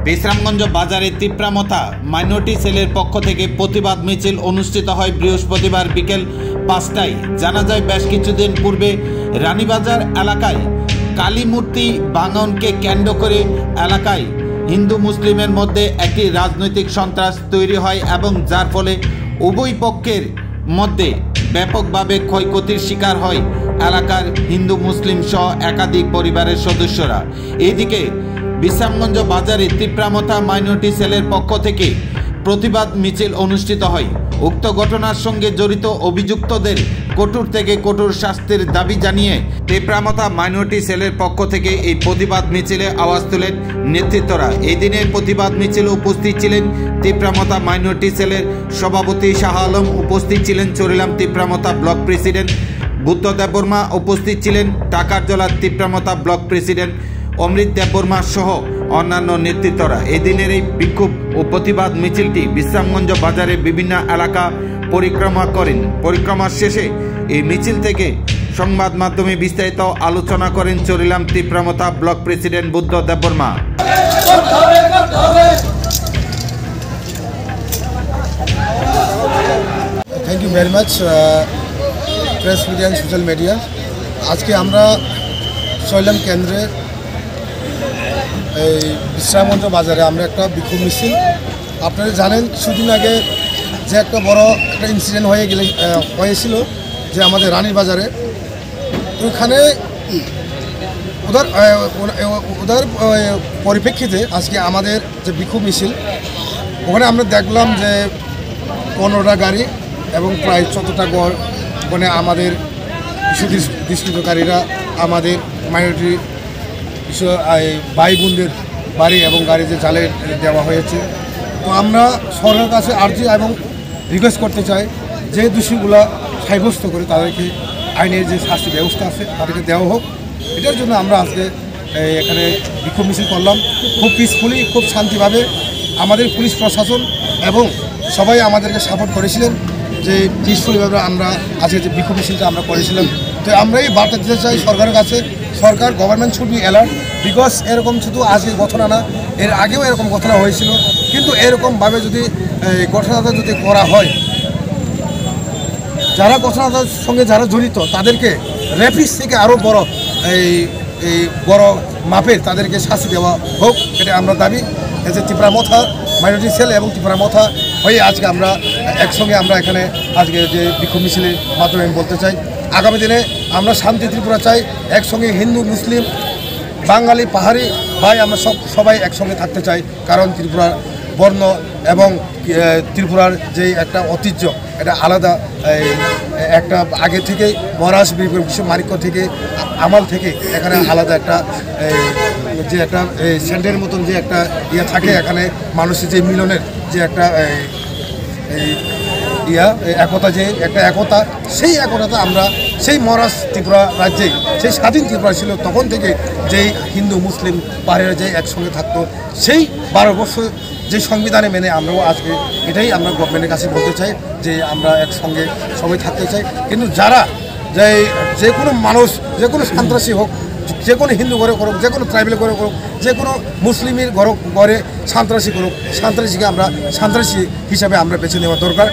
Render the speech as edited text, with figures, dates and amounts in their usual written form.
বিশ্রামগঞ্জ বাজারে তিপ্রামথা মাইনরিটি সেলের পক্ষ থেকে প্রতিবাদ মিছিল অনুষ্ঠিত হয় বৃহস্পতিবার বিকেল ৫টায়। জানা যায় বেশ কিছুদিন পূর্বে রানীবাজার এলাকায় কালী মূর্তি ভাঙনকে কেন্দ্র করে এলাকায় হিন্দু মুসলিমের মধ্যে একটি রাজনৈতিক সন্ত্রাস তৈরি হয় এবং যার ফলে উভয় পক্ষের মধ্যে ব্যাপকভাবে ক্ষয়ক্ষতির শিকার হয় এলাকার হিন্দু মুসলিম সহ একাধিক পরিবারের সদস্যরা। এদিকে বিশ্রামগঞ্জ বাজারে তিপ্রামথা মাইনরিটি সেলের পক্ষ থেকে প্রতিবাদ মিছিল অনুষ্ঠিত হয়। উক্ত ঘটনার সঙ্গে জড়িত অভিযুক্তদের কঠোর থেকে কঠোর শাস্তির দাবি জানিয়ে তিপ্রামথা মাইনরিটি সেলের পক্ষ থেকে এই প্রতিবাদ মিছিলে আওয়াজ তোলেন নেতৃত্বরা। এই দিনের প্রতিবাদ মিছিলে উপস্থিত ছিলেন তিপ্রামথা মাইনরিটি সেলের সভাপতি শাহ আলম, উপস্থিত ছিলেন চরিলাম তিপ্রামথা ব্লক প্রেসিডেন্ট বুদ্ধ দেববর্মা, উপস্থিত ছিলেন টাকারজলা তিপ্রামথা ব্লক প্রেসিডেন্ট অমৃত দেববর্মা সহ অন্যান্য নেতৃত্বরা। এই দিনের এই বিক্ষোভ ও প্রতিবাদ মিছিলটি বিশ্রামগঞ্জ বাজারে বিভিন্ন এলাকা পরিক্রমা করেন। পরিক্রমার শেষে এই মিছিল থেকে সংবাদ মাধ্যমে বিস্তারিত আলোচনা করেন Charilam Tipramotha block president Buddha Debbarma. Thank you very much press media and social media. আজকে আমরা চরিলাম কেন্দ্রে এই বিশ্রামগঞ্জ বাজারে আমরা একটা বিক্ষোভ মিছিল, আপনারা জানেন কিছুদিন আগে যে একটা বড় একটা ইনসিডেন্ট হয়েছিল যে আমাদের রানীর বাজারে, ওখানে ওদের পরিপ্রেক্ষিতে আজকে আমাদের যে বিক্ষোভ মিছিল, ওখানে আমরা দেখলাম যে 15টা গাড়ি এবং প্রায় 14টা ঘর, ওখানে আমাদের কিছু দুষ্কৃতকারীরা আমাদের মাইনরিটি কিছু ভাই বোনদের বাড়ি এবং গাড়িতে জ্বালে দেওয়া হয়েছে। তো আমরা সরকারের কাছে আর্জি এবং রিকোয়েস্ট করতে চাই যে দোষীগুলা সাব্যস্ত করে তাদেরকে আইনের যে শাস্তি ব্যবস্থা আছে তাদেরকে দেওয়া হোক। এটার জন্য আমরা আজকে এখানে বিক্ষোভ মিছিল করলাম খুব পিসফুলি, খুব শান্তিভাবে। আমাদের পুলিশ প্রশাসন এবং সবাই আমাদেরকে সাপোর্ট করেছিলেন যে পিসফুলিভাবে আমরা আজকে যে বিক্ষোভ মিছিলটা আমরা করেছিলাম। তো আমরা এই বার্তা দিতে চাই সরকারের কাছে, সরকার government should be alert, because এরকম শুধু আজকের ঘটনা না, এর আগেও এরকম ঘটনা হয়েছিল। কিন্তু এরকমভাবে যদি ঘটনাটা যদি করা হয়, যারা ঘটনাটার সঙ্গে যারা জড়িত তাদেরকে রেপিস থেকে আরও বড় এই বড় মাপের তাদেরকে শাস্তি দেওয়া হোক, এটা আমরা দাবি। এই যে তিপ্রামথা মাইনরিটি সেল এবং তিপ্রামথা হয়ে আজকে আমরা একসঙ্গে আমরা এখানে আজকে যে বিক্ষোভ মিছিলের মাধ্যমে আমি বলতে চাই, আগামী দিনে আমরা শান্তি ত্রিপুরা চাই, একসঙ্গে হিন্দু মুসলিম বাঙালি পাহাড়ি ভাই আমরা সবাই একসঙ্গে থাকতে চাই। কারণ ত্রিপুরার বর্ণ এবং ত্রিপুরার যে একটা ঐতিহ্য, এটা আলাদা একটা আগে থেকে মহারাজ বিশ্ব মানিক্য থেকে আমাল থেকে এখানে আলাদা একটা যে একটা সেন্টারের মতন যে একটা ইয়ে থাকে, এখানে মানুষের যে মিলনের যে একটা একতা, যে একটা একতা, সেই একতাটা আমরা সেই মহারাজ ত্রিপুরা রাজ্যে সেই স্বাধীন ত্রিপুরা ছিল তখন থেকে যেই হিন্দু মুসলিম পাহাড়িরা যে একসঙ্গে থাকতো, সেই 12 বছর যে সংবিধানে মেনে আমরাও আজকে এটাই আমরা গভর্নমেন্টের কাছে বলতে চাই যে আমরা একসঙ্গে সবাই থাকতে চাই। কিন্তু যারা যে কোনো মানুষ, যে কোনো সন্ত্রাসী হোক, যে কোনো হিন্দু ঘরে করুক, যে কোনো ট্রাইবেল ঘরে করুক, যে কোনো মুসলিমের ঘরে সন্ত্রাসী করুক, সন্ত্রাসীকে আমরা সন্ত্রাসী হিসাবে আমরা বেছে নেওয়া দরকার।